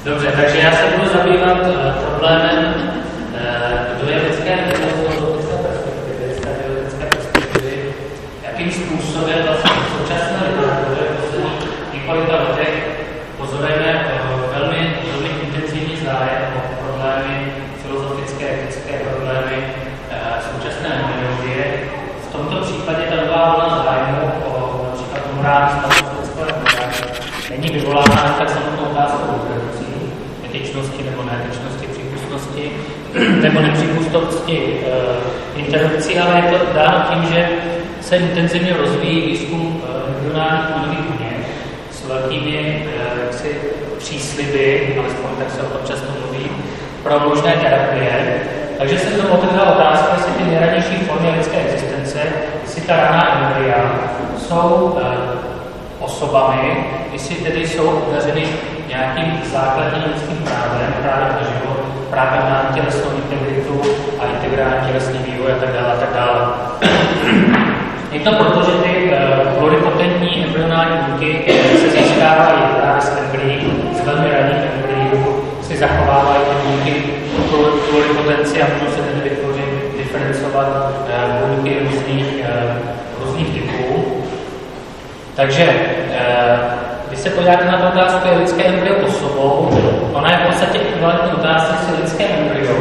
Dobře, takže já se budu zabývat problémem, kdo je lidské embryo z filozofické perspektivy, z té biologické perspektivy, jakým způsobem vlastně v současné literatuře v posledních několika letech pozorujeme velmi intenzivní zájem o problémy filozofické, etické problémy současné biologie. V tomto případě ta nová vlna zájmu o například morální stavu lidského embrya není vyvolána tak samotnou otázkou reprodukcí, etičnosti nebo neetičnosti, přípustnosti nebo nepřípustnosti interrupcí, ale je to dáno tím, že se intenzivně rozvíjí výzkum embryonálních kmenových buněk s velkými přísliby, alespoň tak se o tom často mluví, pro možné terapie. Takže se to otevřela otázka, jestli ty nejranější formy lidské existence, jestli ta raná embrya jsou osobami, jestli tedy jsou obdařeny nějakým základním lidským právem, právem na život, právem na tělesnou integritu a integrální tělesný vývoj a tak dále, a tak dále. Je to proto, že ty pluripotentní embryonální buňky se získávají právě z embryí, z velmi raných embryí, si zachovávají ty buňky pluripotenci a můžou se tedy vytvořit, diferencovat buňky různých typů. Takže když se podíváte na tu otázku, je lidské embryo osobou, ona je v podstatě ekvivalentní otázka, jestli lidské embryo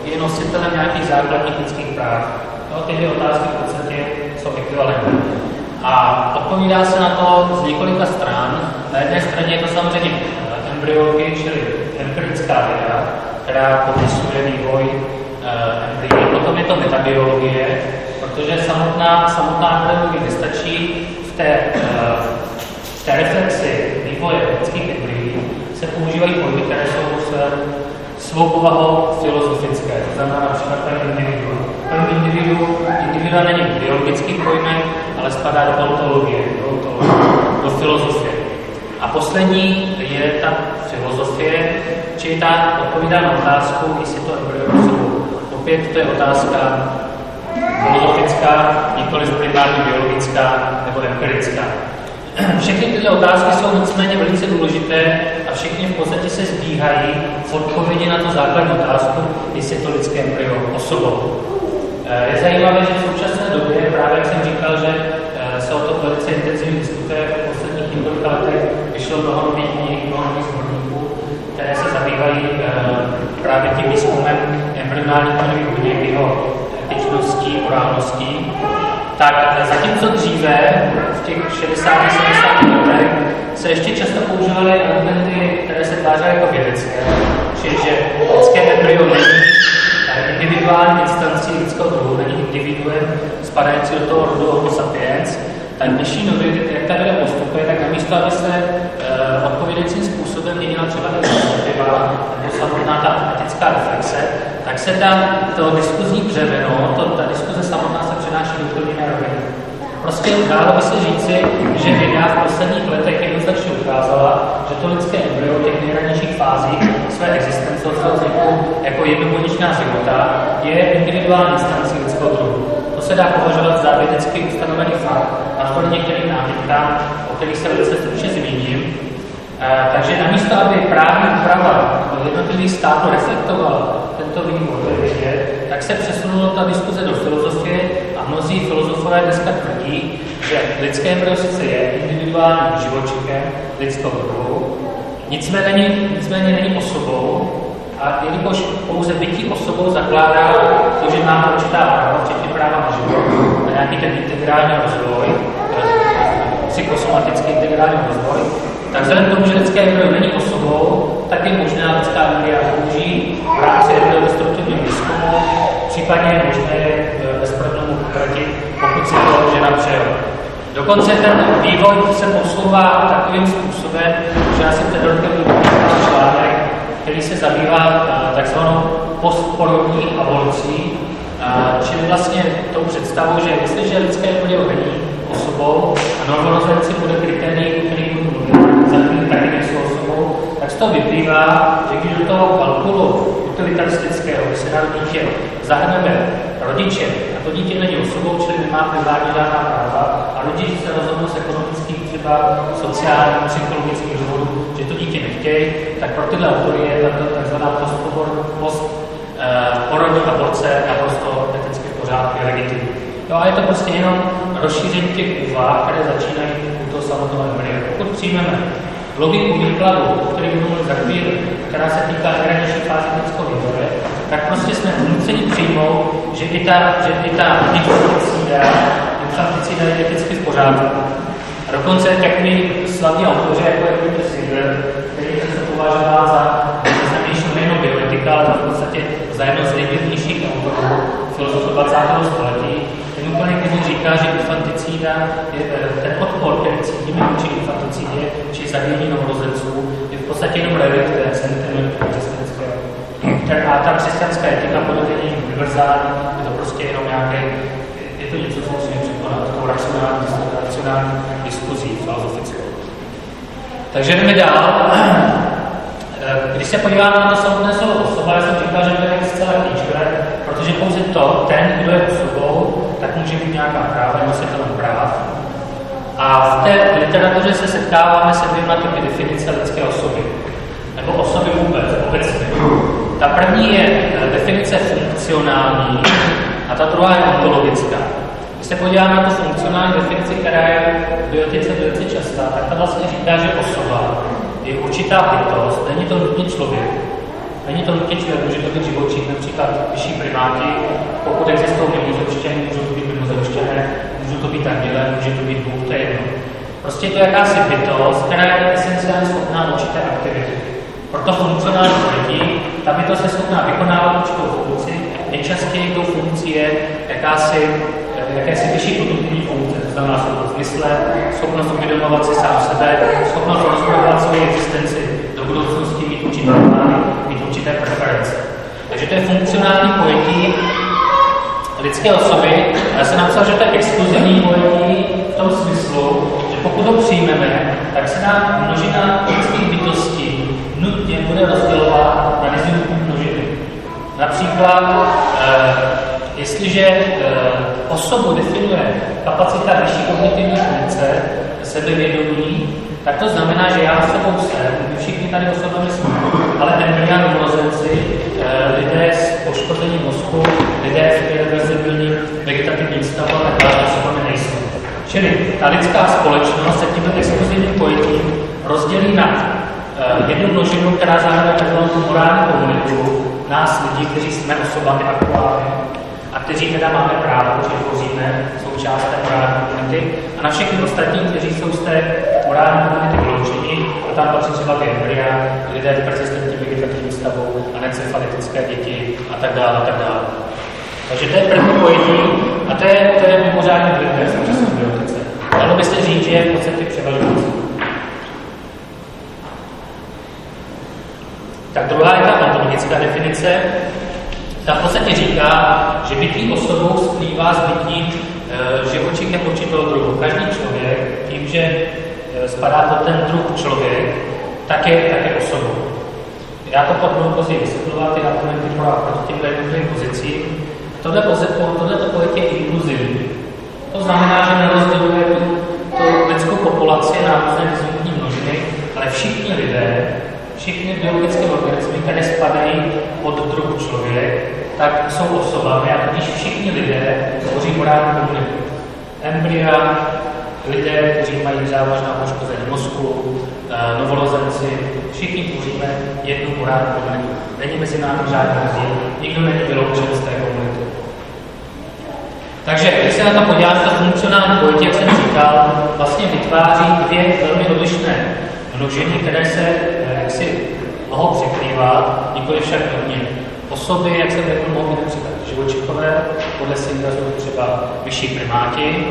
je nositelem nějakých základních lidských práv. No, ty dvě otázky v podstatě jsou ekvivalentní. A odpovídá se na to z několika stran. Na jedné straně je to samozřejmě embryologie, čili empirická věda, která popisuje vývoj embryí. Potom je to metabiologie, protože samotná embryologie nestačí. V té reflexi vývoje lidských embryí se používají pojmy, které jsou svou povahou filozofické. To znamená například ten individuum není biologický pojmek, ale spadá do ontologie, do filozofie. A poslední je ta filozofie, čili ta odpovídá na otázku, jestli to embryo osobou. Opět to je otázka filozofická, nikoliv primárně biologická nebo empirická. Všechny tyto otázky jsou nicméně velice důležité a všechny v podstatě se zbíhají v odpovědi na tu základní otázku, jestli je to lidské embryo osobou. Je zajímavé, že v současné době, právě jak jsem říkal, že se o to velice intenzivně diskutuje v posledních několika letech, vyšlo mnoho nových knih, mnoho nových sborníků, které se zabývají právě tím výzkumem embryonálních kmenových buněk, jeho etičností, morálností. Tak zatímco dříve, v těch 60. 70. letech, se ještě často používaly argumenty, které se tvářily jako vědecké, čili že lidské embryo není individuální instancí lidského druhu, není individuem spadající do toho rodu Homo sapiens, tak v dnešní době, jak ta věda postupuje, tak namísto, aby se odpovědějícím způsobem měnila třeba perspektiva nebo samotná ta etická reflexe, tak se to diskuzní břemeno, ta diskuze samotná se přenáší do úplně jiné roviny. Prostě dalo by se říci, že věda v posledních letech jednoznačně ukázala, že to lidské embryo v těch nejranějších fázích své existence od svého vzniku jako jednobuněčná života je individuální instancí lidského druhu. To se dá považovat za vědecky ustanovený fakt, navzdory některým námitkám, o kterých se velice stručně zmíním. Takže namísto, aby právní úprava jednotlivých států reflektovala tento vývoj ve vědě, tak se přesunula ta diskuze do filozofie a mnozí filozofové dneska tvrdí, že lidské embryo sice je individuálním živočikem lidského druhu, nicméně není osobou, a jelikož pouze bytí osobou zakládá to, že máme určitá práva, včetně práva na život, na nějaký ten integrální rozvoj, psychosomatický integrální rozvoj, tak vzhledem k tomu, že lidské embryo není osobou, tak je možné lidská embrya použít v rámci embryodestruktivního výzkumu, případně je možné bezproblémů utratit, pokud si to žena přeje. Dokonce ten vývoj se posouvá takovým způsobem, že já jsem před rokem vypsal článek, který se zabývá takzvanou postporodní abolicí, čili vlastně tou představou, že jestliže lidské embryo není osobou a normorozenci bude kritérií, který budu mluvit, za chvíli taky nejsou osobou, tak z toho vyplývá, že když do toho kalkulu utilitaristického, kdy se narodí dítě, zahrneme rodiče, a to dítě není osobou, čili nemá primárně žádná práva, a rodiče se rozhodnou z ekonomických, třeba sociálních, psychologických důvodů, že to dítě nechtějí, nechtějí, tak pro tyhle autory je tato takzvaná postporodní aborce naprosto eticky v pořádku, je legitimní. Jo, a je to prostě jenom rozšíření těch úvah, které začínají u toho samotného embrya. Pokud přijmeme logiku výkladu, o který budu mluvit za chvíli, která se týká nejranější fáze lidského vývoje, tak prostě jsme nuceni přijmout, že i ta infanticida je eticky v pořádku. A dokonce takový slavní autoři, jako je Peter Singer, který se považoval za nejznámějšího nejenom bioetika, ale v podstatě za jedno z nejvlivnějších autorů filozofů 20. století, ten úplně klidně říká, že infanticída je ten odpor, který cítíme vůči infanticidě, či zabíjení novorozenců, je v podstatě jenom relikt sentimentu křesťanského. A ta křesťanská etika podobně není univerzální, je to prostě jenom nějaké, je to něco, co musíme překonat, takovou racionální diskuzí filozofickou. Takže jdeme dál. Když se podíváme na to samotné slovo osoba, já jsem říkal, že to je zcela klíčové, protože pouze ten, kdo je osobou, tak může mít nějaká práva, nositelem práv. A v té literatuře se setkáváme se dvěma typy definice lidské osoby, nebo osoby vůbec, obecně. Ta první je definice funkcionální a ta druhá je ontologická. Když se podíváme na tu funkcionální definici, která je v bioetice velice častá, tak ta vlastně říká, že osoba je určitá bytost, není to nutně člověk. Není to nutně člověk, může to být živočich, například vyšší primáti, pokud existují mimozemštěné, můžou to být mimozemštěné, můžou to být andělé, může to být Bůh, to je jedno. Prostě je to jakási bytost, která je esenciálně schopná určité aktivity. Proto funkcionální pojetí, ta bytost je schopná vykonávat určitou funkci, nejčastěji tou funkcí je jakési vyšší produktivní funkce, to znamená schopnost myslet, schopnost uvědomovat si sám sebe, schopnost rozhodovat svoji existenci do budoucnosti, mít určité plány, mít určité preference. Takže to je funkcionální pojetí lidské osoby. Já jsem napsal, že to je exkluzivní pojetí v tom smyslu, že pokud ho přijmeme, tak se nám množina lidských bytostí nutně bude rozdělovat na nezbytné množiny. Například, jestliže osobu definuje kapacita vyšší kognitivní funkce, sebevědomí, tak to znamená, že já osobou jsem, my všichni tady osobami jsme, ale embrya, novorozenci, lidé s poškozením mozku, lidé v irreverzibilním vegetativním stavu a tak dále osobami nejsou. Čili ta lidská společnost se tímto exkluzivním pojetím rozdělí na jednu množinu, která zahrnuje takzvanou morální komunitu, nás lidí, kteří jsme osobami aktuálně a kteří teda máme právo, že tvoříme součást té morální komunity, a na všechny ostatní, kteří jsou z té morální komunity vyloučeni, a tam patří třeba ty embrya, lidé v persistentním vegetativním stavu, anencefalitické děti a tak dále, a tak dále. Takže to je první pojetí a to je mimořádně vlivné v současné bioetice. Dalo by se říct, že je v podstatě převažující. Tak druhá je ta ontologická definice. Ta v podstatě říká, že bytí osobou splývá s bytím živočichem určitého druhu. Každý člověk, tím, že spadá pod ten druh člověk, tak je osobou. Já to pak budu později vysvětlovat, ty argumenty proti těmhle jednotlivým pozicím. Tohleto pojetí je inkluzivní. To znamená, že nerozděluje tu lidskou populaci na různé nezbytné množiny, ale všichni lidé, všichni biologické organismy, které spadají pod druh člověk, tak jsou osobami a když všichni lidé tvoří morální komunitu. Embrya, lidé, kteří mají závažná poškození mozku, novorozenci, všichni tvoříme jednu morální komunitu. Není mezi námi žádný rozdíl, nikdo není vyloučen z té komunity. Takže, když se na to podíváme, to funkcionální pojetí, jak jsem říkal, vlastně vytváří dvě velmi odlišné množiny, které se jaksi mohou překrývat, nikoli však hodně. Osoby, jak jsem řekl, mohou být například živočichové, podle Singera jsou třeba vyšší primáti.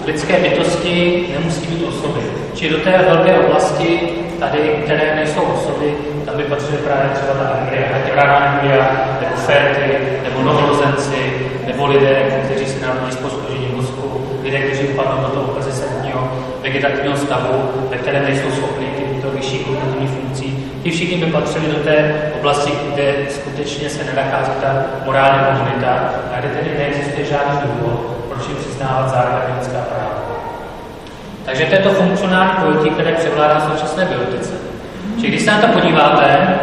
Lidské bytosti nemusí být osoby. Či do té velké oblasti, tady, které nejsou osoby, tam by patřily právě třeba ta embrya, nebo féty, nebo novorozenci, nebo lidé, kteří se narodí z poškozením mozku, lidé, kteří upadnou do toho persistentního vegetativního stavu, ve kterém nejsou schopni těchto vyšší kognitivní funkcí. Ti všichni by patřili do té oblasti, kde skutečně se nenachází ta morální komunita a kde tedy neexistuje žádný důvod, proč jim přiznávat základní lidská práva. Takže to je to funkcionální pojetí, které převládá v současné bioetice. Že když se na to podíváte,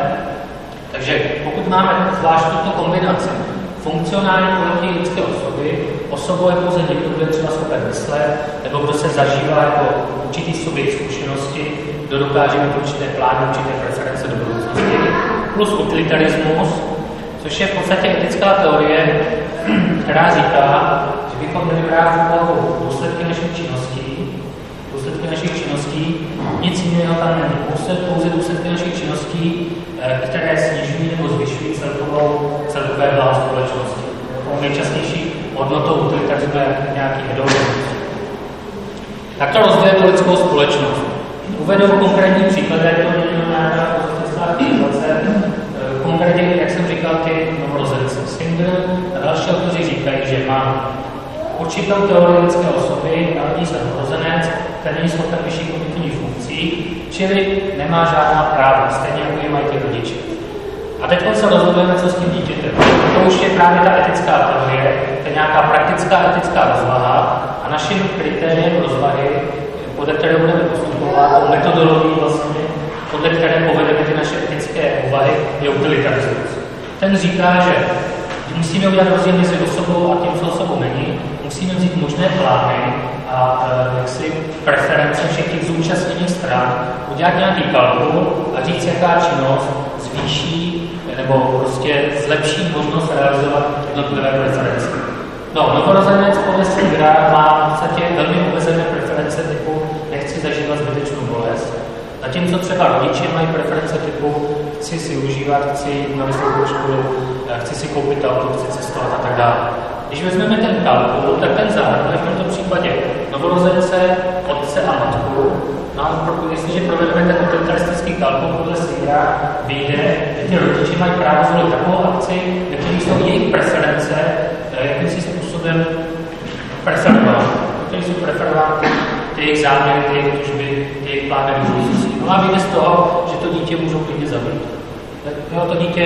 takže pokud máme zvlášť tuto kombinaci funkcionální pojetí lidské osoby, osobou je pouze někdo, kdo je třeba schopen myslet, nebo kdo se zažívá jako určitý subjekt zkušenosti, kdo dokáže mít určité plány, určité preference do budoucnosti, plus utilitarismus, což je v podstatě etická teorie, která říká, že bychom měli brát v úvahu důsledky našich činností, nic jiného tam není, pouze důsledky našich činností, které snižují nebo zvyšují celkové blaho společnosti. Nejčastější hodnotou utilitarismu je nějaký hedonismus. Tak to rozděluje lidskou společnost. Uvedu konkrétní příklady, jak to není nějaká situace. Konkrétně, jak jsem říkal, ty novorozence. Singer a další autoři říkají, že má určitou teorii lidské osoby, narodí se novorozenec, který není schopen vyšších kognitivních funkcí, čili nemá žádná práva, stejně jako je mají ty rodiče. A teď se rozhodujeme, co s tím dítětem. To už je právě ta etická teorie, to je nějaká praktická etická rozvaha a naším kritériem rozvahy, podle které budeme postupovat, metodologii vlastně, podle které povedeme ty naše etické úvahy, je utilitarismus. Ten říká, že musíme udělat rozdíl mezi osobou a tím, co osobou není, musíme vzít možné plány a jaksi preference všech těch zúčastněných stran, udělat nějaký kalkul a říct, jaká činnost zvýší nebo prostě zlepší možnost realizovat jednotlivé preference. No, novorozenec podle Singera má v podstatě velmi omezené preference typu nechci zažívat zbytečnou bolest, zatímco třeba rodiče mají preference typu chci si užívat, chci jít na vysokou školu, chci si koupit auto, chci cestovat a tak dále. Když vezmeme ten kalkul, tak ten zahrnuje v tomto případě novorozence, otce a matku. No a jestliže provedeme ten utilitaristický kalkul podle Singera, vyjde, že ty rodiče mají právo zvolit takovou akci, ve které jsou jejich preference, jakýmsi způsobem preferovány. Které jsou preferovány ty jejich záměry, ty jejich tužby, ty jejich plány budoucnosti. No a vyjde z toho, že to dítě můžou klidně zabít. Jo, to dítě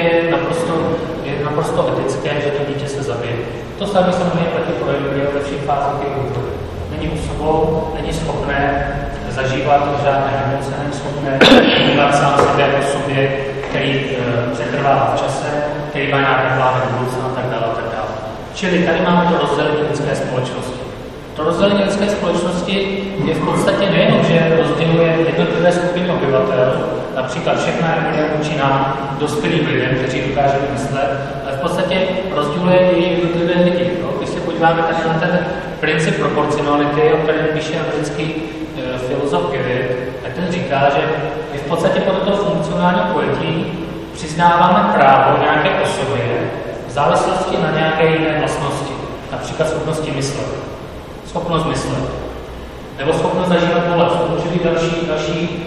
je naprosto etické, že to dítě se zabije. To samé samozřejmě platí pro embryo ve všech fázích těch vývoje. Není osobou, není schopné zažívat žádné emoce, není schopné vnímat sám sebe jako subjekt, který přetrvá v čase, který má nějaké plány budoucna a tak dále. Čili tady máme to rozdělení lidské společnosti. To rozdělení lidské společnosti je v podstatě nejenom, že rozděluje jednotlivé skupiny obyvatel, například všechna embrya vůči nám, dospělým lidem, kteří dokážou myslet, ale v podstatě rozděluje i jednotlivé lidi. Když se podíváme tady na ten princip proporcionality, o kterém píše americký filozof Gary, tak ten říká, že my v podstatě podle toho funkcionálního pojetí přiznáváme právo nějaké osobě v závislosti na nějaké jiné vlastnosti, například schopnosti myslet. Schopnost myslet. Nebo schopnost zažívat bolest. To může být další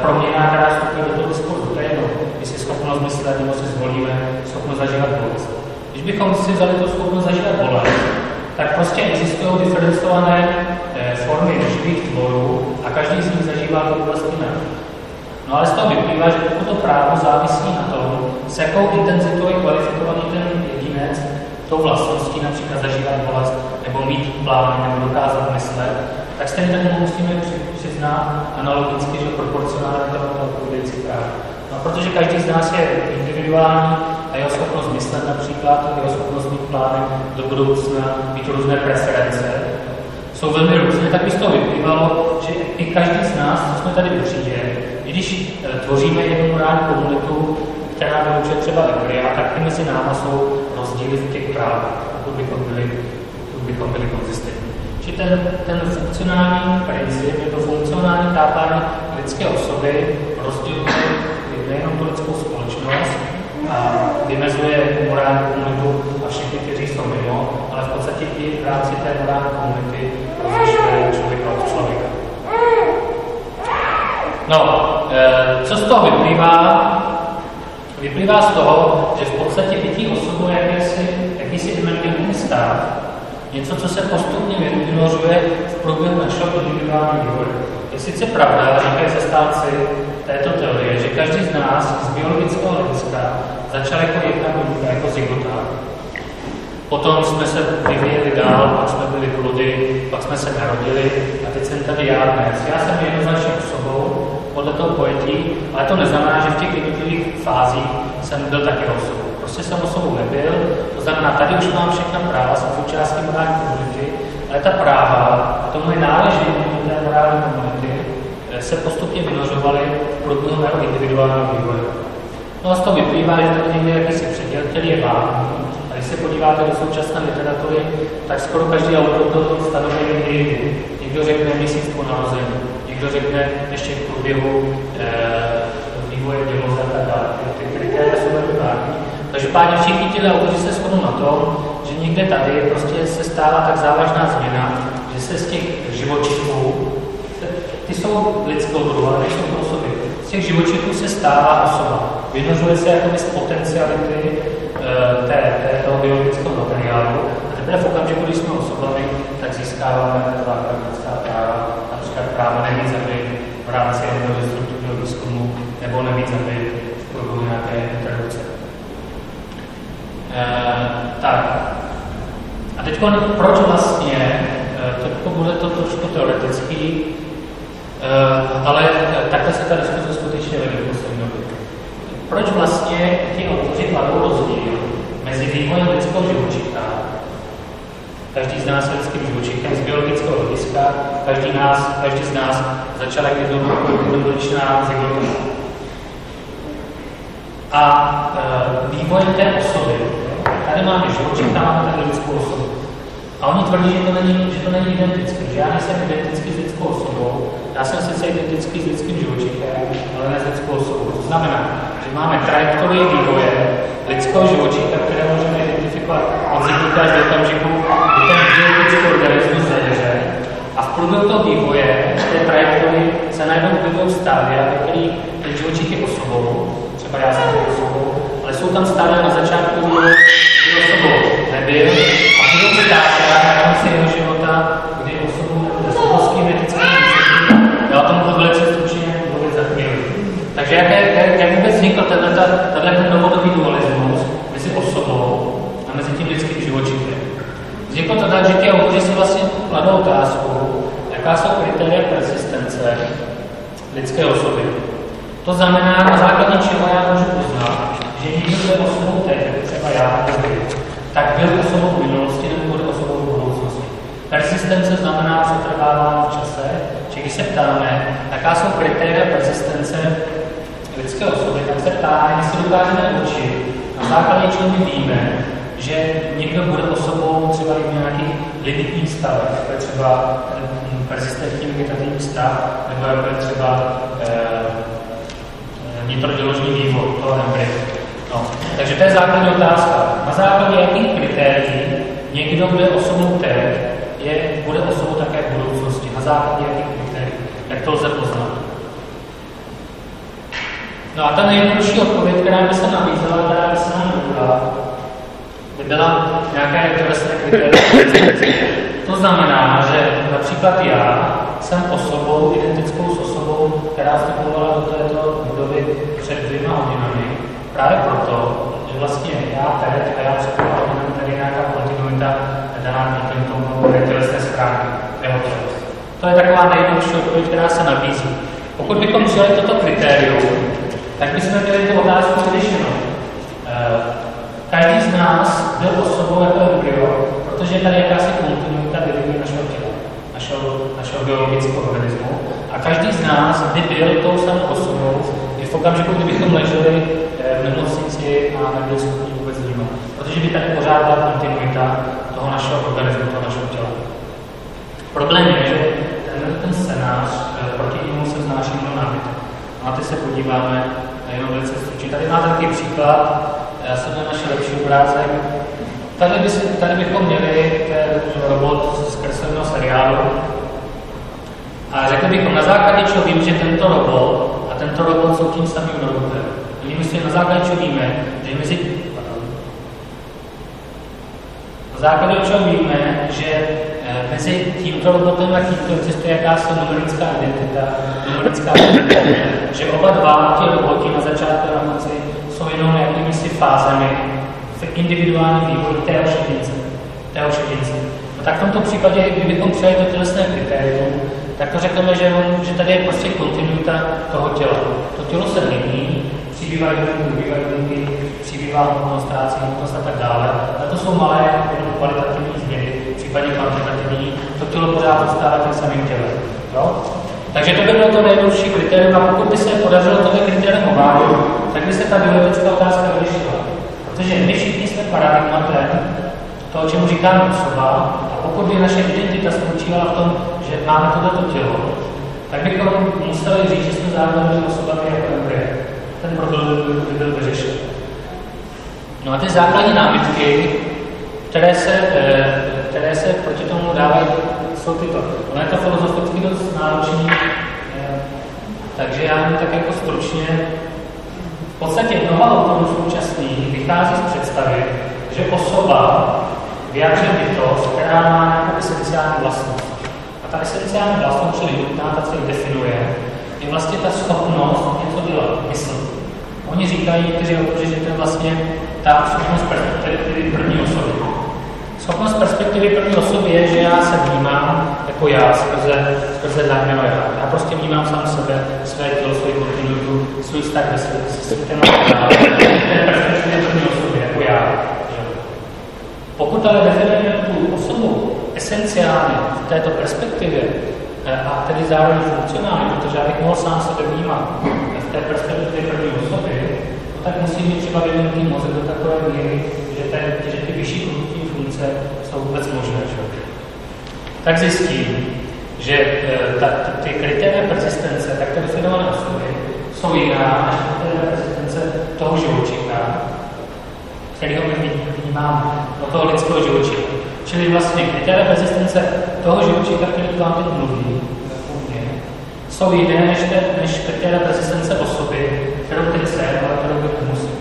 proměna, která vstupuje do toho diskurzu. To je jedno, jestli schopnost myslet, nebo si zvolíme schopnost zažívat bolest. Když bychom si vzali tu schopnost zažívat bolest, tak prostě existují diferencované formy živých tvorů a každý z nich zažívá tu bolest jinak. No ale z toho vyplývá, že pokud to právo závisí na tom, s jakou intenzitou je kvalifikovaný ten jedinec, tou vlastností například zažívat bolest, nebo mít plán, nebo dokázat myslet, tak stejně tak musíme přiznat analogicky, že proporcionálně to má odpovědějící právo. No, protože každý z nás je individuální a jeho schopnost myslet například, jeho schopnost mít plány do budoucna, mít různé preference, jsou velmi různé, tak by z toho vyplývalo, že i každý z nás, co jsme tady v třídě, když tvoříme jednu morální komunitu, která vylučuje třeba embrya, tak i mezi náma jsou rozdíly v těch právech, pokud bychom byli konzistentní. Či ten funkcionální princip, je to funkcionální chápání lidské osoby, rozděluje nejenom tu lidskou společnost a vymezuje morální komunitu a všichni, kteří jsou mimo, ale v podstatě i v rámci té morální komunity rozlišuje člověka od člověka. No, co z toho vyplývá? Vyplývá z toho, že v podstatě bytí osobou je jakýsi emergentní stav, něco, co se postupně vynořuje v průběhu našeho individuálního vývoje. Je sice pravda, říkají zastánci této teorie, že každý z nás z biologického hlediska začal jako jedna buňka, jako zygota. Potom jsme se vyvíjeli dál, pak jsme byli plody, pak jsme se narodili a teď jsem tady já dnes. Já jsem jednoznačně osobou, podle toho pojetí, ale to neznamená, že v těch jednotlivých fázích jsem byl taky osobou. Prostě jsem osobou nebyl, to znamená, tady už mám všechna práva, jsem součástí morální komunity, ale ta práva, to moje náležení do té morální komunity, se postupně vynořovaly v průběhu mého individuálního vývoje. No a z toho vyplývá, že tady někde jakýsi předěl, který je vágní. A když se podíváte do současné literatury, tak skoro každý autor to stanoví někdy. Někdo řekne měsíc po narození, někdo řekne ještě v průběhu vývoje dělohy a tak dále. Ty kritéria jsou velmi vágní. Každopádně všichni ti autoři se shodnou na tom, že někde tady prostě se stává tak závažná změna, že se z těch živočichů, ty jsou lidského druhu, ale nejsou to osoby, z těch živočichů se stává osoba. Vynořuje se jakoby z potenciality toho biologického materiálu a teprve v okamžiku, když jsme osobami, tak získáváme základní lidská práva, například právo nemít zabit v rámci jednoho destruktivního výzkumu nebo nemít zabit v průběhu nějaké introdukce. Tak. A teď proč vlastně, bude to trošku teoretický, ale takhle se ta diskuze skutečně vede v poslední době. Proč vlastně ti autoři kladou rozdíl mezi vývojem lidského živočicha, každý z nás je lidským živočichem z biologického hlediska, každý z nás začal jak jednoduchá zygota. A vývojem té osoby, tady máme živočicha, máme tady lidskou osobu. A oni tvrdí, že to není identické, že já nejsem identický s lidskou osobou, já jsem sice identický s lidským živočichem, ale ne s lidskou osobou. To znamená, že máme trajektorii vývoje lidského živočicha, které můžeme identifikovat od zygota až do okamžiku, kdy ten biologický organismus zavěře. A v průběhu toho vývoje, v té trajektorii, se najednou objevují stádia, ve kterých ten živočich je osobou, třeba já jsem osobou, ale jsou tam stádia na začátku vývoje, kdy osobou nebyl, a budou stádia na konci jeho života, kdy osobou nebyl s obrovským etickým výsledkem. Já o tom budu velice stručně mluvit za chvíli. Takže jak vůbec vznikl tenhle novodobý dualismus mezi osobou a mezi tím lidským živočichem? Vzniklo to tak, že ti autoři si vlastně kladou otázku, jaká jsou kritéria persistence lidské osoby. To znamená, na základě čeho já můžu poznat, že někdo je osobou teď, třeba já, tak byl osobou v minulosti nebo bude osobou v budoucnosti. Persistence znamená přetrvávání v čase, že když se ptáme, jaká jsou kritéria persistence lidské osoby, tak se ptáme, jestli dokážeme určit, na základě čeho my víme, že někdo bude osobou třeba i v nějakých limitních stavech, jako je třeba persistentní vegetativní stav, nebo jako je třeba nitroděložní vývoj toho embrya. No. Takže to je základní otázka. Na základě jakých kritérií někdo bude osobou teď, bude osobou také v budoucnosti. Na základě jakých kritérií. Jak to lze poznat? No a ta nejjednodušší odpověď, která by se nabízela, která by se nám dovedla, by byla nějaké tělesné kritérium. To znamená, že například já jsem osobou, identickou s osobou, která vstupovala do této budovy před 2 hodinami, právě proto, že vlastně já teď a já před 2 hodinami tady je nějaká kontinuita daná tomu tělesné stránky, jeho těles. To je taková nejjednodušší odpověď, která se nabízí. Pokud bychom přijali toto kritérium, tak bychom měli tu otázku vyřešenou. Každý z nás byl osobou jako embryo, protože tady jakási kontinuita vyvíjí našeho těla, našeho biologického organismu. A každý z nás by byl tou samou osobou i v okamžiku, kdybychom leželi v nemocnici a nebyli schopni vůbec vnímat. Protože by tady pořád byla kontinuita toho našeho organismu, toho našeho těla. Problém je, že ten scénář proti němu se vznáší mnoho nábytek. Na ty se podíváme jenom velice stručně. Tady máte takový příklad. Já jsem měl našel lepší obrázek. Tady bychom měli ten robot z kresleného seriálu. A řekli bychom, na základě čeho vím, že tento robot a tento robot jsou tím samým robotem. Jinými slovy, na základě čeho víme, že mezi tímto robotem a tímto existuje jakási numerická identita, že oba dva ti roboti na začátku a na konci jsou jenom jakýmisi fázemi v individuálním vývoji téhož jedince. No tak v tomto případě, kdybychom přijali to tělesné kritérium, tak to řekneme, že tady je prostě kontinuita toho těla. To tělo se mění, přibývají buňky, přibývá hmotnost, ztrácí hmotnost a tak dále. A to jsou malé kvalitativní změny, případně kvantitativní. To tělo pořád zůstává tím samým tělem. Jo? Takže to by bylo to nejjednodušší kritérium, a pokud by se podařilo tohle kritérium ovládnout, tak by se ta biologická otázka vyřešila. Protože my všichni jsme paradigmatem toho, čemu říkáme osoba, a pokud by naše identita spočívala v tom, že máme tohleto tělo, tak bychom museli říct, že jsme zároveň osobami jako embryo. Ten problém by byl vyřešen. No a ty základní námitky, které se proti tomu dávají, jsou tyto. Ono je to filozoficky dost náročný, takže já jen tak jako stručně. V podstatě mnoha autorů současných vychází z představy, že osoba vyjadřuje bytost, která má nějakou esenciální vlastnost. A ta esenciální vlastnost, čili nutná, ta se definuje, je vlastně ta schopnost něco dělat, myslet. Oni říkají, kteří autoři, že to je vlastně ta schopnost perspektivy první osoby. Schopnost perspektivy první osoby je, že já se vnímám jako já skrze zájmeno já. Já prostě vnímám sám sebe, své tělo, svoji kontinuitu, svůj vztah se světem a tak dále. To je perspektivy první osoby, jako já. Pokud ale definujeme tu osobu esenciálně v této perspektivě, a tedy zároveň funkcionálně, protože já bych mohl sám sebe vnímat v té perspektivě první osoby, no tak musím mít třeba vyvinutý mozek do takové míry, že ty vyšší kognitivní funkce jsou vůbec možné. Že? Tak zjistím, že ty kritéria persistence, takto definované osoby, jsou jiná než kritéria persistence toho živočícha, kterého my vnímáme, do toho lidského živočícha. Čili vlastně kritéria persistence toho živočícha, který k vám teď mluví, jsou jiné než kritéria persistence osoby, kterou teď jsem, ale kterou bych nemusím.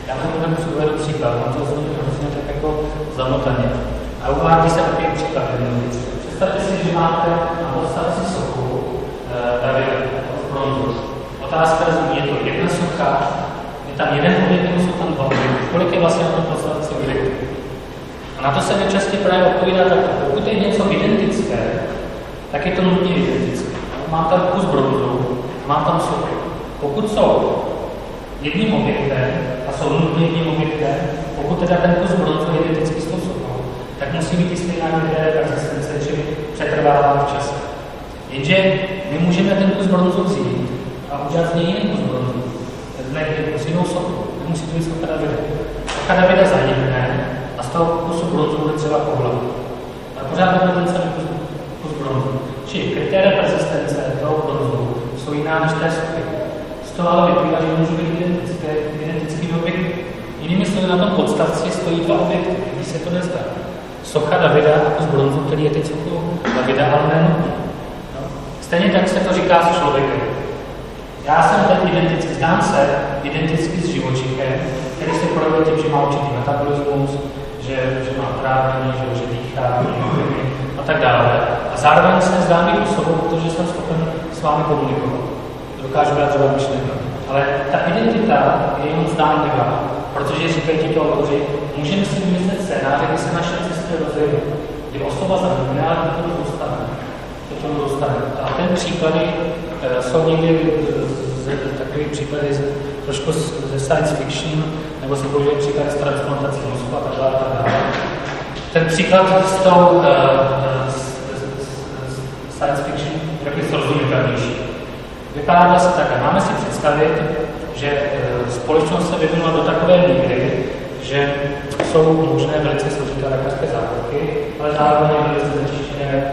Já vám to uvedu příklad, mám to zní hrozně tak jako zamotaně. A uvádí se takový příklad jednoduchý. Představte si, že máte na podstavci sochu Davida v bronzu. Otázka zní, je to jedna socha, je tam jeden objekt, nebo jsou tam dva objekty. Kolik je vlastně na tom podstavci objektů? A na to se nejčastěji právě odpovídá takto. Pokud je něco identické, tak je to nutně identické. Mám tam kus bronzu, mám tam sochy. Pokud jsou jedním objektem a jsou nutně jedním objektem, pokud teda ten kus bronzu je identický s tou sochou, tak musí být i stejná kritéria persistence, čili přetrvává v čase. Jenže my můžeme ten kus bronzu vzít a udělat z něj jiný kus bronzu. S jinou sochu. Nemusí to být socha Davida. Socha Davida zanikne a z toho kusu bronzu bude třeba koule. Ale pořád bude ten samý kus bronzu. Čili kritéria persistence toho bronzu jsou jiná než té sochy. Z toho ale vyplývá, že můžou být identický objekt. Jinými slovy, na tom podstavci stojí dva objekty, když se to nezdá. Socha Davida a kus bronzu, který je teď sochou Davida, ale nenutně. No. Stejně tak se to říká s člověkem. Já jsem teď identický, zdám se identický s živočichem, který se projevuje tím, že má určitý metabolismus, že má trávení, že dýchá, a tak dále. A zároveň se zdám být osobou, protože jsem schopen s vámi komunikovat. Dokážu vyjadřovat myšlenky. Ale ta identita je jenom zdánlivá, protože říkají tito autoři, můžeme si vymyslet scénáře, kdy se naše cesty rozjedou, kdy osoba zahrne, ale to dostane. A ten příklady jsou někdy takový příklady trošku ze science fiction, nebo se použije příklady z transplantací mozku a tak dále. Ten příklad s tou science fiction je takový srozumitelnější. Vypadá se takhle. Máme si představit, že společnost se vyvinula do takové míry, že jsou možné velice složité lékařské zákroky, ale zároveň velice znečištěné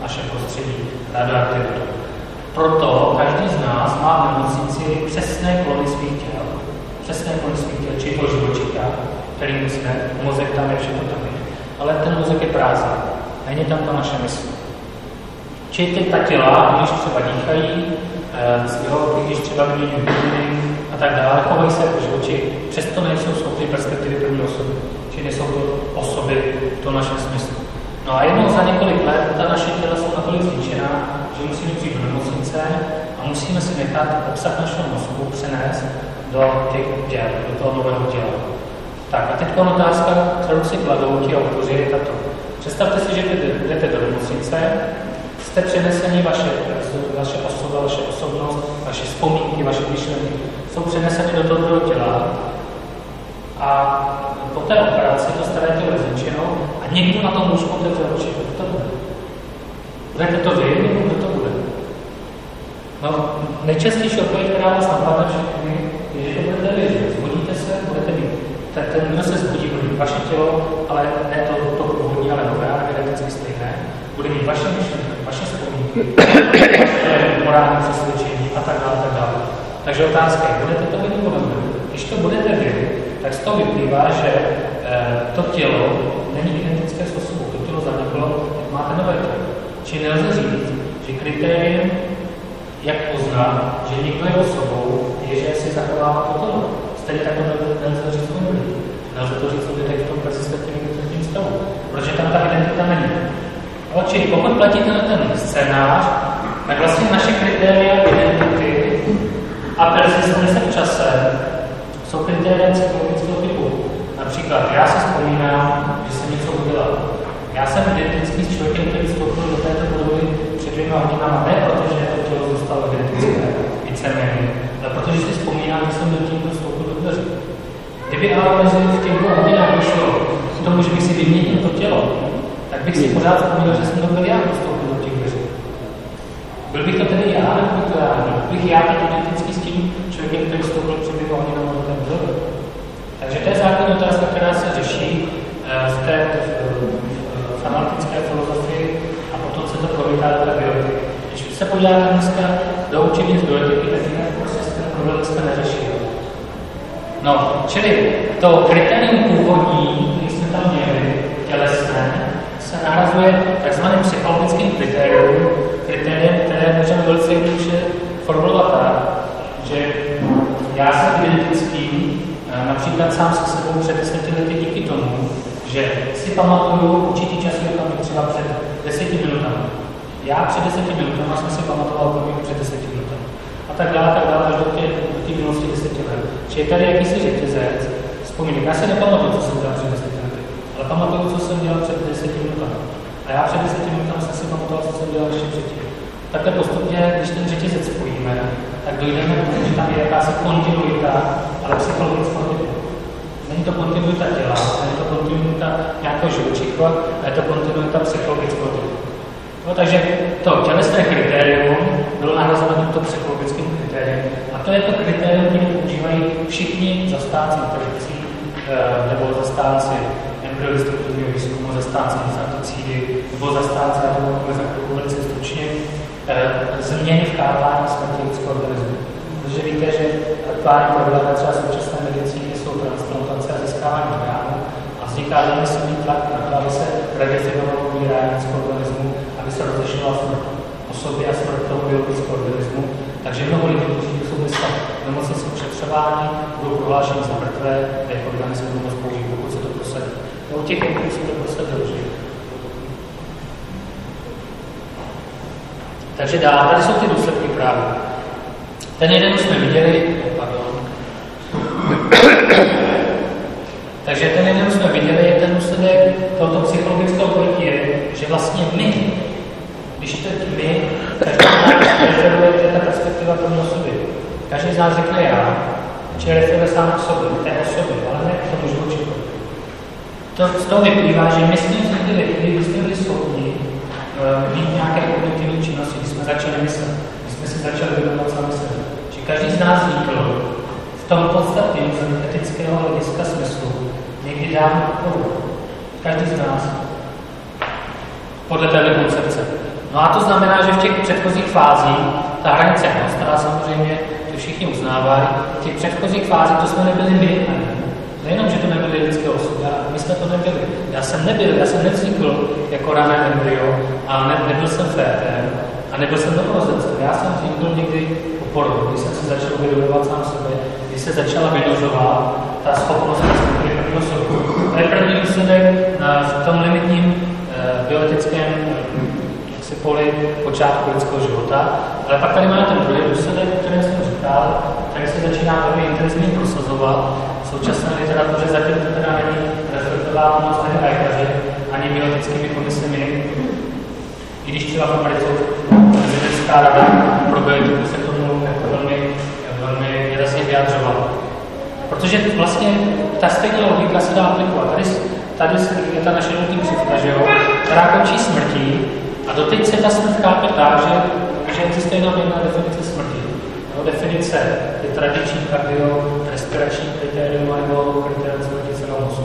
naše prostředí, radioaktivitu. Proto každý z nás má v nemocnici přesné klony svých těl. Přesné klony svých těl, či toho živočíka, kterým jsme, mozek tam je, všechno tam je. Ale ten mozek je prázdný. Není tam to naše mysl. Čili ty ta těla, když třeba dýchají, když třeba vyměňují byliny a tak dále, chovají se jako živoči, přesto nejsou schopny perspektivy první osoby. Čili nejsou to osoby v tom našem smyslu. No a jednou za několik let ta naše těla jsou natolik zničená, že musíme přijít do nemocnice a musíme si nechat obsah našeho mozku přenést do těch děl, do toho nového těla. Tak a teď otázka, kterou si kladou ti autoři, je tato. Představte si, že jdete do nemocnice jste přenesení vaše osoba, vaše osobnost, vaše vzpomínky, vaše myšlenky, jsou přeneseny do toho těla a po té operaci dostanete rozličenou a někdo na tom lůžku otevře oči. Kdo to bude? Budete to vy, nebo kdo to bude? No, nejčastější odpověď, která vás napadne všechny, je, že to budete vy, že zbudíte se, budete mít. Ten, kdo se zbudí, bude mít vaše tělo, ale ne to původní, ale nové, identicky stejné. Bude mít vaše myšlenky, vaše vzpomínky, vaše morální přesvědčení a tak dále. Takže otázka je, budete to vy nebo nebudete? Když to budete vy, tak z toho vyplývá, že to tělo není identické s osobou. To tělo zaniklo, máte nové tělo. Čili nelze říct, že kritériem, jak poznat, že někdo je osobou, je, že si zachovává to tělo. Stejně tak nelze to říct o lidí. Nelze to říct o lidech v tom prezistentním stavu, protože tam ta identita není. Čili pokud platíte na ten scénář, tak vlastně naše kritéria identity a persistence v čase jsou kritéria psychologického typu. Například, já si vzpomínám, že jsem něco udělal. Já jsem identický s člověkem, který vstoupil do této budovy před 2 hodinami, ne protože to tělo zůstalo identické, víceméně, ale protože si vzpomínám, že jsem byl tím, kdo vstoupil do dveří. Kdyby ale mezi v těch 2 hodinách došlo k tomu, že bych si vyměnil to tělo, tak bych si pořád vzpomínal, že jsem to byl já, kdo vstoupil do těch dveří. Byl bych to tedy já, nebo bych to já? Byl bych já teď identický s tím člověkem, který vstoupil před 2 hodinami do té budovy. Takže to je základní otázka, která se řeší v té analytické filozofii a potom se to promítá do té bioetiky. Když se podíváme dneska do učebnic bioetiky, tak jinak prostě se ten problém dneska neřeší. No, čili to kritérium původní, který jsme tam měli, tělesné, se nahrazuje takzvaným psychologickým kritériem, které můžeme velice jednoduše formulovat tak, že já jsem identický, například sám se sebou před 10 lety díky tomu, že si pamatuju určitý časový okamžik třeba před 10 minutami. Já před 10 minutami jsem si pamatoval okamžik před 10 minutami. A tak dále, až do té minulosti 10 let. Čili tady jakýsi řetězec, vzpomínek. Já si nepamatuju, co jsem dělal před 10 lety, ale pamatuju, co jsem dělal před 10 minutami. A já před 10 minutami jsem si pamatoval, co jsem dělal ještě předtím. Takhle postupně, když ten řetězec spojíme, tak dojdeme k tomu, že tam je jakási kontinuita, ale psychologická typu. Není to kontinuita těla, není to kontinuita nějakého živočichu, ale je to kontinuita psychologického typu. No, takže to tělesné kritérium bylo nahrazeno tímto psychologickým kritériem. A to je to kritérium, které používají všichni zastánci predikcí nebo zastánci embryodestruktivního výzkumu, zastánci infanticídy nebo zastánci, já to budu velice stručně, změny v chápání smrti lidského organismu. Protože víte, že aktuální problémy třeba současné medicíny jsou transplantace a získávání orgánů a vzniká velmi silný tlak na to, aby se redefinovalo umírání lidského organismu, aby se rozlišovala smrt osoby a smrt toho biologického organismu. Takže mnoho lidí, kteří jsou dneska nemocnici přetřebání, budou prohlášeni za mrtvé, jejich organismy budou použít, pokud se to prosadí. U těch se to prosadí. Takže dál, tady jsou ty důsledky právě. Ten jeden už jsme viděli, takže ten jeden už jsme viděli, ten důsledek tohoto psychologického pojetí je, že vlastně my, když teď my, každý z nás referuje, že ta perspektiva tomu osoby. Každý z nás řekne já, či referuje sám k sobě, té osoby, ale ne k tomu živočichu. To z toho vyplývá, že my jsme vznikli, když jsme byli schopni mít nějaké kognitivní činnosti, když jsme začali myslet, když jsme si začali vědomovat sami sebe. Že každý z nás vznikl v tom podstatě z etického hlediska smyslu někdy dávno pokoru. Každý z nás. Podle této koncepce. No a to znamená, že v těch předchozích fázích ta hranice je stará samozřejmě, to všichni uznávají, v těch předchozích fázích to jsme nebyli my. Nejenom, že to nebyly lidské osudy, ale my jsme to nebyli. Já jsem nevznikl jako rané embryo, ale nebyl jsem fétem a nebyl jsem novorozencem. Já jsem vznikl někdy po porodu, když jsem se začal uvědomovat sám sebe, když se začala vynořovat ta schopnost prvního soudku. To je první důsledek v tom limitním bioetickém poli počátku lidského života. Ale pak tady máme ten druhý důsledek, o kterém jsem říkal, tady se začíná velmi intenzivně prosazovat. V současné literatuře zatím to teda není reflektováno moc ani lékaři, ani bioetickými komisemi, I když třeba v Americe prezidentská rada pro bioetiku se k tomu jako velmi výrazně vyjadřovala. Protože vlastně ta stejná logika se dá aplikovat. Tady je ta naše nutní křivka, že jo, která končí smrtí a doteď se ta smrt chápe tak, že existuje jenom jedna definice smrti. No, definice je tradiční kardiorespirační kritérium nebo kritérium smrti celého mozku.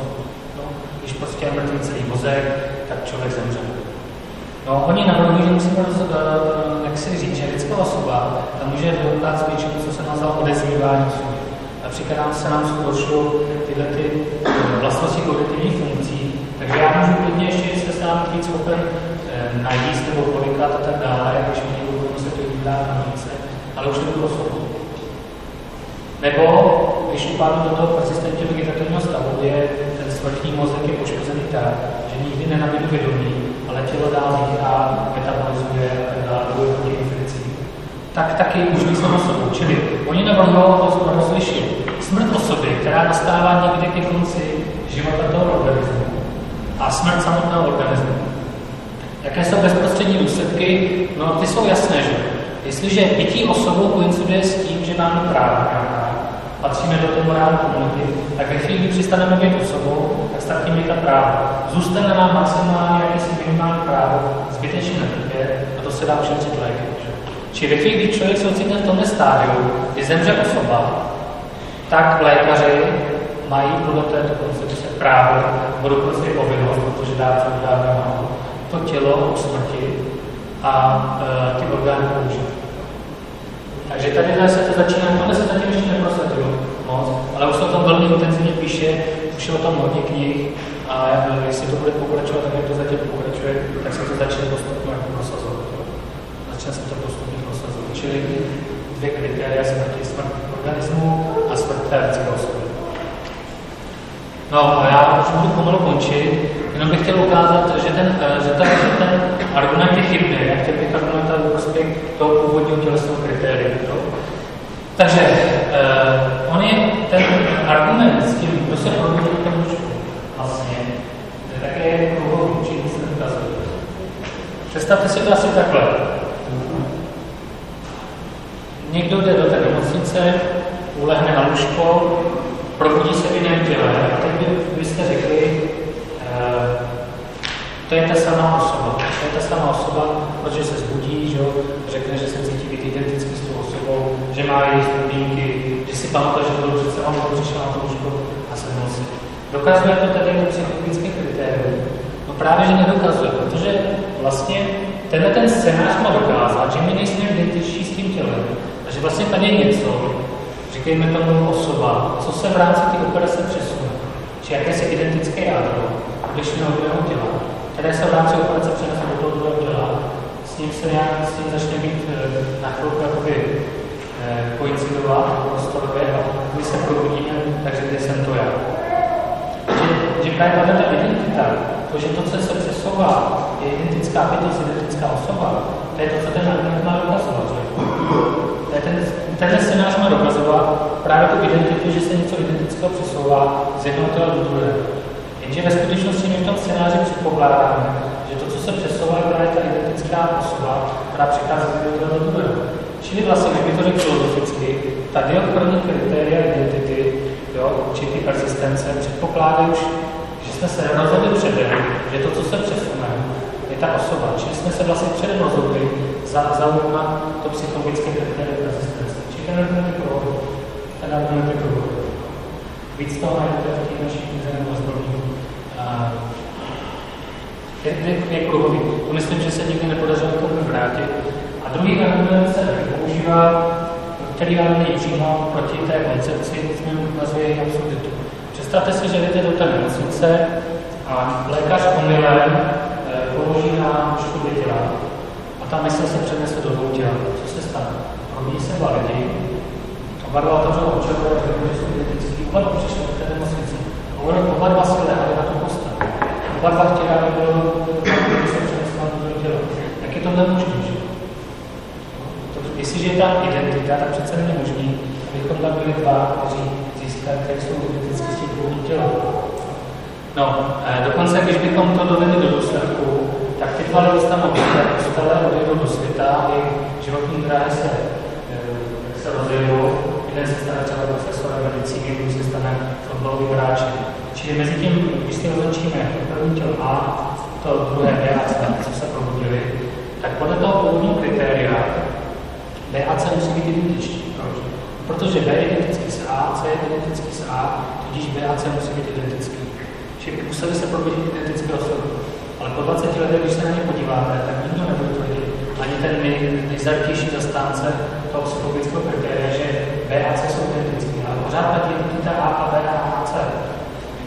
No, když prostě je mrtvý celý mozek, tak člověk zemře. No, oni navrhují, že musíme jak si říct, že lidská osoba tam může dokázat většinu, co se nazvalo odezvívání sumy. Například se nám zkoušou tyhle vlastnosti kognitivních funkcí, takže já můžu klidně ještě, jestli se nám být schopen najíst nebo polikat a tak dále, když mi někdo se to dá na více, ale už nebudu osobu. Nebo když upadnu do toho persistentně vegetativního stavu, kde ten smrtný mozek je poškozený tak, že nikdy nenabídnu vědomí, ale tělo dál dýchá, metabolizuje a tak dále, do infekcí. Tak taky už nejsem osobou. Čili oni navrhují rozlišit smrt osoby, která nastává někde ke konci života toho organismu a smrt samotného organismu. Jaké jsou bezprostřední důsledky? No, ty jsou jasné, že jestliže bytí osobou koinciduje s tím, že máme práva nějaká, patříme do té morální komunity, tak ve chvíli, kdy přestaneme být osobou, tak ztratíme ta práva. Zůstane nám maximálně jakési minimální právo, zbytečně netrpět a to se dá ušetřit léky. Čili ve chvíli, kdy člověk se ocitne v tomhle stádiu, kdy zemře osoba, tak lékaři mají podle této koncepce právo, budou prostě povinnost, protože dárce udávají to tělo usmrtit a ty orgány použít. Takže tady se to začíná, tohle se zatím ještě neprosadilo moc, ale už se o tom velmi intenzivně píše, už je o tom hodně knih a jestli to bude pokračovat, tak jak to zatím pokračuje, tak se to začne postupně prosazovat. Začne se to postupně prosazovat. Čili dvě kritéria smrti, smrt organismu a smrt té lidské osoby. No a já už budu pomalu končit, jenom bych chtěl ukázat, že ten argument je chybný. Já chtěl bych argumentovat v prospěch toho původního tělesného kritéria. Takže on je ten argument s tím, kdo se probudí v tom lůžku, vlastně, je také kruhový, či nic neukazuje. Představte si to asi takhle. Někdo jde do té nemocnice, ulehne na lůžko, probudí se v jiném těle. A teď byste řekli, to je ta samá osoba. To je ta samá osoba, protože se zbudí, že řekne, že se cítí být identický s tou osobou, že má její vzpomínky, že si pamatuje, že to přece vám přišel na to lůžko a sednul si. Dokazuje to tady jenom psychologické kritérium? No právě, že nedokazuje, protože vlastně ten scénář má dokázat, že my nejsme identiční s tím tělem. A že vlastně tady je něco, říkejme tomu osoba, co se v rámci té operace přesune. Či jakési identické jádro odlišného druhého těla, které se v rámci operace přenese do toho druhého těla, s ním začne být na chvilku jakoby koincidovat prostorově a když se probudíme, takže kde jsem to já. Že právě ta identita, to, že to, co se přesouvá, je identická bytost, identická osoba, to je to, co ten argument má dokazovat. Tenhle scénář má dokazovat právě tu identitu, že se něco identického přesouvá z jednoho těla do druhého. Jenže ve skutečnosti my v tom scénáři předpokládáme, že to, co se přesouvá, je právě ta identická osoba, která přichází z jednoho těla do druhého. Čili vlastně, když bych to řekl filozoficky, ta diachronní kritéria identity, určitý persistence, předpokládají už, že jsme se rozhodli předem, že to, co se přesune, je ta osoba. Čili jsme se vlastně předem rozhodli zaujímat to psychologické kritéria persistence. Čili ten argument je kruhový. Ten argument je kruhový. Víc toho najdete v těch našich knižných rozborných. Je kruhový. To myslím, že se nikdy nepodařilo tomu vrátit. A druhý argument se používá, který ale není přímo proti té koncepci, nicméně ukazuje její absurditu. Představte si, že jdete do té nemocnice a lékař omylem položí na lůžku dvě těla a ta mysl se přenese do dvou těl. Co se stane? Probudí se dva lidi, oba dva otevřou oči, že jsou identický, oba dva přišli do té nemocnice. Oba dva si lehali na tu postel. Oba dva chtěli, aby se přenesla do dvou těla. Jak je tohle možné? Jestliže je tam identita, tak přece není možný, abychom tam byli dva, kteří získali, které jsou identicky s tím druhým tělem. No, dokonce, když bychom to dovedli do důsledku, tak ty dva lidi tam odejdou do světa, jejich životní dráhy se rozjedou, jeden se stane třeba profesorem medicíny, druhý se stane fotbalovým hráčem. Čili mezi tím, když si rozličíme první tělo A, to druhé B a C, co se probudili, tak podle toho původního kritéria B a C musí být identičtí. Proč? Protože B je identický s A, C je identický s A, tudíž B a C musí být identický. Čili museli se probudit identické osoby. Ale po 20 letech, když se na ně podíváme, tak nikdo nebude tvrdit, ani ten nejzartější zastánce toho psychologického kritéria, že B a C jsou identické. Ale pořád platí identita A a B a C.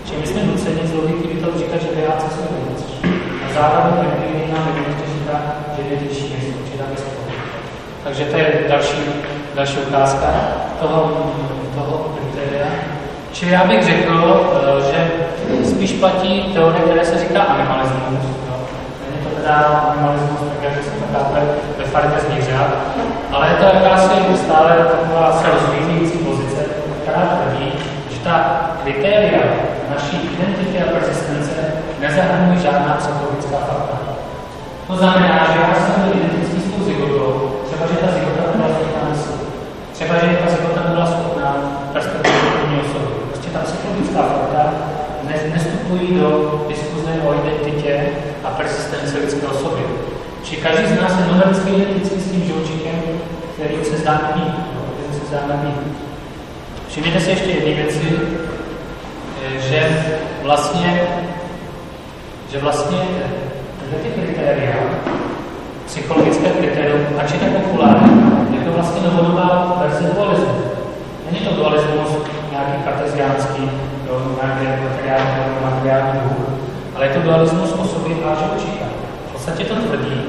Čili my jsme nuceni z logiky Vitelu říkat, že B a C jsou identické. A zároveň empirie nám evidentně říká, že identiční nejsou, či tak jsou. Takže to je další ukázka toho kritéria. Čili já bych řekl, že spíš platí teorie, které se říká animalismus. Není to teda animalismus, tak jak se to chápe ve farmě zvířat, ale je to jakási stále taková se rozvíjející pozice, která tvrdí, že ta kritéria naší identity a persistence nezahrnují žádná psychologická fakta. To znamená, že já jsem byl identický s tou zygotou, třeba že ta zygota byla schopná myslet, třeba že ta zygota byla schopná perspektivy první osoby. Prostě ta psychologická fakta nestupují do diskuze o identitě a persistenci lidské osoby. Či každý z nás je novensky identický s tím živočikem, který se zdá nebýt. Všimněte si ještě jedné věci, že vlastně ty kritéria, psychologické kritérium, ač je tak populární, je to vlastně novodobá verze dualismu. Není to dualismus nějaký karteziánský, nějaký materiální duch, ale je to dualismus osoby a živočicha. V podstatě to tvrdí,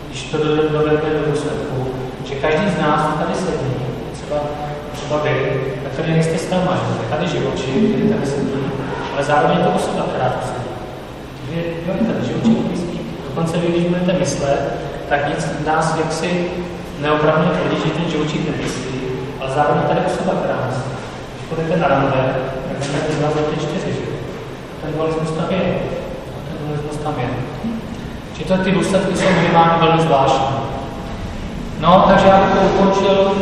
když to dovedeme do důsledku, že každý z nás tady sedí, třeba vy, tak tady nejste stavma, že tady živočich, který tady sedí, ale zároveň je to osoba, která tu sedí. Jo, je tady živočich blízký. Dokonce vy, když budete myslet, tak nic nás jaksi neopravně tvrdí, že ten živočich nemyslí, ale zároveň tady osoba, která myslí. Když půjdete na rande, tak budete 2 za 4, že? Ten dualismus tam je. Či to ty důsledky jsou minimálně velmi zvláštní. No, takže já bych to ukončil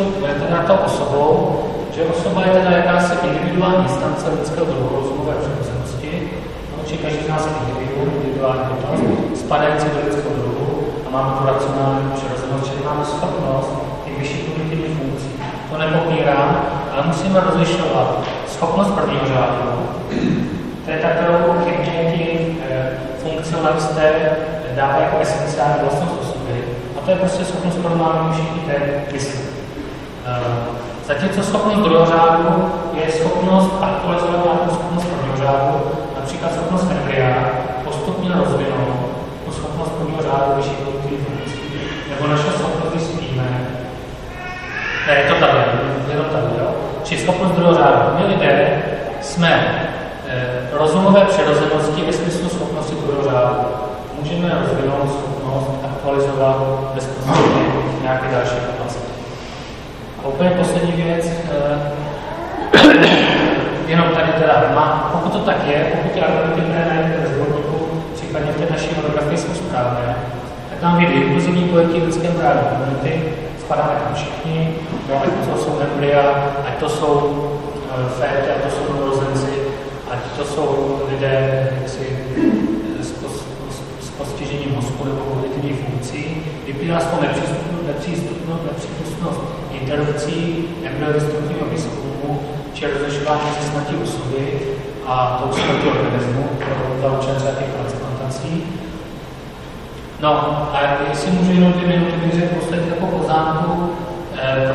teda tou osobou, že osoba je teda jakási individuální instance lidského druhu, rozumové přirozenosti, no, či každý z nás je individuální bytost, spadající do lidského druhu a máme tu racionální přirozenost, čili máme schopnost těch vyšších kognitivních funkcí. To nepopírám, ale musíme rozlišovat schopnost prvního řádu, to je ta, kterou ti funkcionalisté dávají jako esenciální vlastnost osoby, a to je prostě schopnost, kterou máme všichni myslet. Zatímco schopnost druhého řádu je schopnost aktualizovat nějakou schopnost prvního řádu, například schopnost embrya, postupně rozvinout tu schopnost prvního řádu vyšších kognitivních funkcí, nebo naše schopnost, když spíme. Ne, je to tady, jo. Či schopnost druhého řádu. My lidé jsme rozumové přirozenosti ve smyslu schopnosti druhého řádu. Můžeme rozvinout schopnost aktualizovat bezprostředně nějaké další kapacity. A úplně poslední věc, jenom tady teda pokud to tak je, pokud ty argumenty, které najdete ve sborníku, případně v té naší monografii jsou správné, tak nám vyjde inkluzivní pojetí v lidském právě komunity, spadáme tam všichni, ať to jsou embrya, ať to jsou féty, ať to jsou novorozenci, ať to jsou lidé s postižením mozku nebo kognitivních funkcí, vyplývá z toho nepřípustnost interrupcí embryodestruktivního výzkumu, či rozlišování se smrtí osoby a tou smrtí organismu pro učence těch transplantací. No a jestli můžu jenom 2 minuty vyřešit poslední takovou poznámku,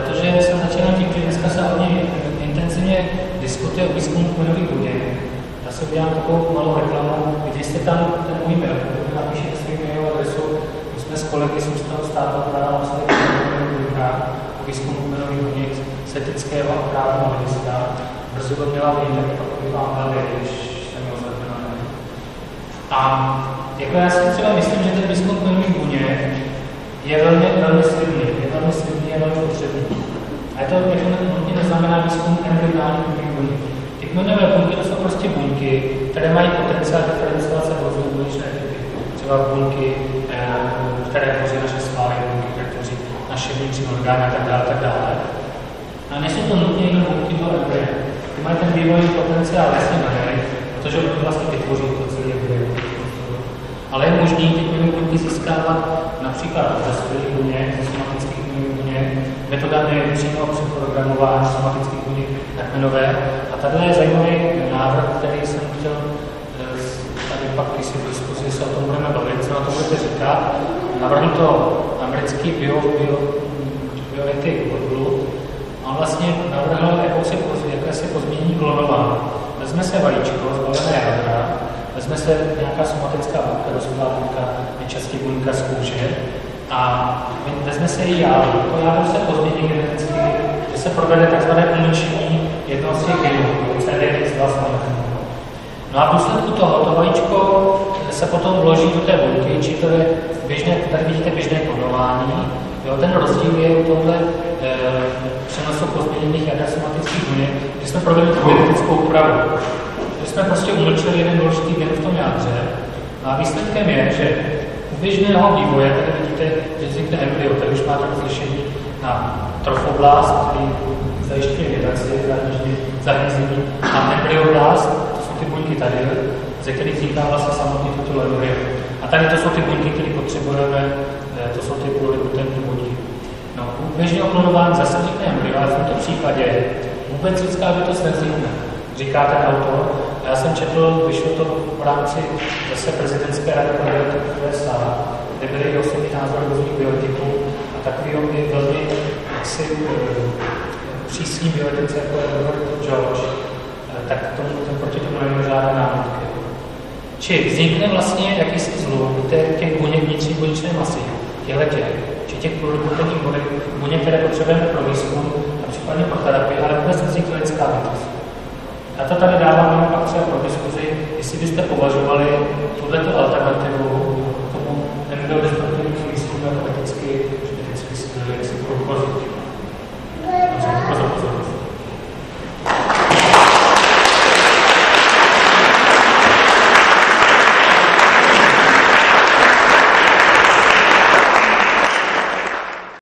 protože jsem začínal tím, že dneska se hodně intenzivně diskutuje o výzkumu kmenových buněk. Já se udělám takovou malou reklamu, když jste tam ten můj mail, pokud napíšete svou mailovou adresu, my jsme s kolegy z Ústavu státu práva napsali o výzkumu kmenových buněk z etického a právního hlediska. Brzy to měla být, tak pokud by vám dali, když se měl zvednout. A jako já si třeba myslím, že ten výzkum kmenových buněk je velmi slibný, je velmi potřebný. A to nutně neznamená výzkum embryonálních buněk. Ty kmenové buňky to jsou prostě buňky, které mají potenciál diferenciovat se v různých buněčné typy. třeba buňky, které tvoří naše svaly, buňky, které tvoří naše vnitřní orgány a tak dále, tak dále. A nejsou to nutně jenom buňky toho embrya. Ty mají ten vývojový potenciál jasně malý, protože oni vlastně vytvoří to celé embryo. Ale je možné ty buňky získávat například ze světlých buněk, ze somatických buněk, metodami přímého přeprogramování somatických buněk kmenové. A tady je zajímavý návrh, který jsem chtěl tady pak, když si v diskuzi se o tom budeme bavit, co na to budete říkat. Navrhl to americký bioetik Woodward. On vlastně navrhl jakési pozměnění klonování. Vezme se vajíčko, zbalené jádra, vezme se nějaká somatická buňka, rozhodná buňka, nejčastěji buňka z kůže a vezme se její jádro. To jádro se pozmění geneticky, že se provede tzv. Umlčení jednoho z těch genů, CD2 znamená. No a v důsledku toho, to vajíčko se potom vloží do té buňky, či to je běžné, tady vidíte běžné klonování. Jo, ten rozdíl je u tohle přenosu pozměněných jader somatických buněk, že jsme provedli tu genetickou úpravu. Že jsme prostě umlčili jeden důležitý gen v tom jádře. A výsledkem je, že u běžného vývoje, tady vidíte, že vznikne embryo, tady už máte rozlišení na trofoblast, který zajišťuje generaci, zahnízení, a embryoblast, to jsou ty buňky tady, ze kterých vzniká vlastně samotný to tělo embryo. A tady to jsou ty buňky, které potřebujeme, to jsou ty pluripotentní buňky. No, u běžného klonování zase vznikne embryo, ale v tomto případě vůbec lidská bytost nevznikne, říká ten autor. Já jsem četl, vyšlo to v rámci zase prezidentské rady pro bioetiku v USA, kde byly osobní názory různých bioetiků a takový velmi přísní bioetice, jako je Robert George, tak proti tomu neměl žádné námitky. Či vznikne vlastně jakýsi zlom těch buněk vnitřní buněčné masy, či těch pluripotentních buněk, které potřebujeme pro výzkum a případně pro terapii, ale vůbec nevznikne lidská bytost. Já to tady dávám jenom pak třeba pro diskuzi, jestli byste považovali tuto alternativu tomu embryodestruktivnímu výzkumu jako eticky průchozí.